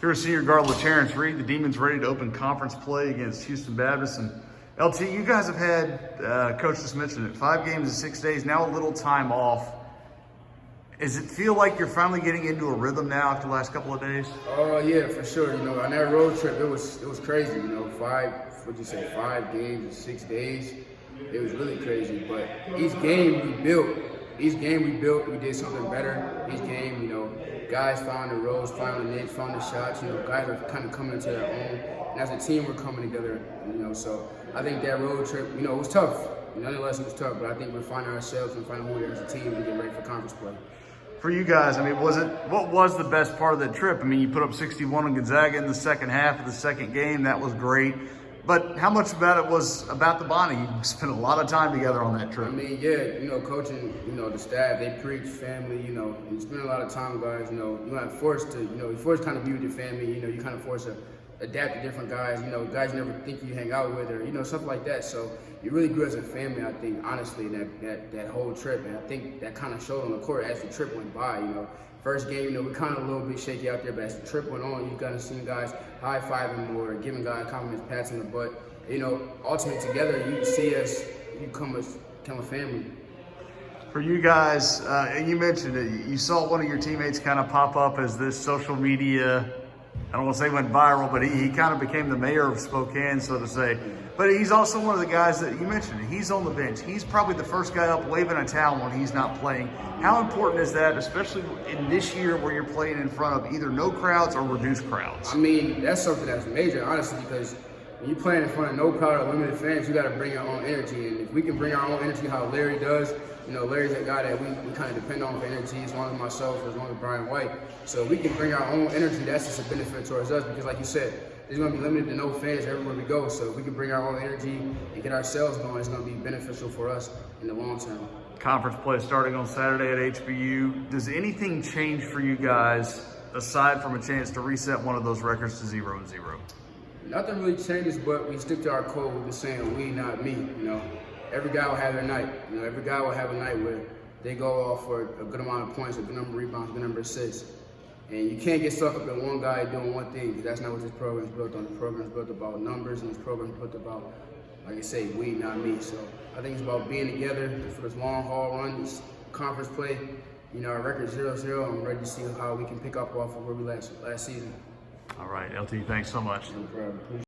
Here is senior guard LaTerrance Reed. The Demons ready to open conference play against Houston Baptist. And LT, you guys have had, Coach just mentioned it, 5 games in 6 days, now a little time off. Does it feel like you're finally getting into a rhythm now after the last couple of days? Oh yeah, for sure. On that road trip, it was crazy. 5 games in 6 days. It was really crazy. But each game we built, we did something better. Each game, guys found the roles, found the niche, found the shots. Guys are kind of coming into their own. And as a team, we're coming together. So I think that road trip, it was tough. Nonetheless, it was tough. But I think we're finding ourselves and finding who we are as a team and getting ready for conference play. For you guys, what was the best part of that trip? You put up 61 on Gonzaga in the second half of the second game. That was great. But how much about it was about the bonding? You spent a lot of time together on that trip. Coaching, the staff, they preach family, you spend a lot of time with guys, you're not forced to, you're forced to kind of be with your family, you kind of forced to adapt to different guys, guys you never think you hang out with or, stuff like that. So you really grew as a family, I think, honestly, that whole trip. And I think that kind of showed on the court as the trip went by, First game, we kind of a little bit shaky out there, but as the trip went on, you kind of seen guys high-fiving more, giving guys compliments, pats on the butt. Ultimately together, you see us, you become a family. For you guys, and you mentioned it, you saw one of your teammates kind of pop up as this social media, I don't want to say went viral, but he kind of became the mayor of Spokane, so to say. But he's also one of the guys that you mentioned. He's on the bench. He's probably the first guy up waving a towel when he's not playing. How important is that, especially in this year where you're playing in front of either no crowds or reduced crowds? That's something that's major, honestly, because when you're playing in front of no crowd or limited fans, you got to bring your own energy. And if we can bring our own energy how Larry does, Larry's a guy that we kind of depend on for energy, as long as myself, as long as Brian White. So we can bring our own energy. That's just a benefit towards us because, like you said, it's going to be limited to no fans everywhere we go. So if we can bring our own energy and get ourselves going, it's going to be beneficial for us in the long term. Conference play starting on Saturday at HBU. Does anything change for you guys aside from a chance to reset one of those records to 0-0? Nothing really changes, but we stick to our code. We're saying we, not me. Every guy will have their night. Every guy will have a night where they go off for a good amount of points, a good number of rebounds, a good number of assists. And you can't get stuck up in one guy doing one thing, because that's not what this program is built on. The program is built about numbers, and this program is built about, like I say, we, not me. So I think it's about being together for this long haul run, this conference play. Our record's 0-0. I'm ready to see how we can pick up off of where we last season. All right, LT, thanks so much. No problem.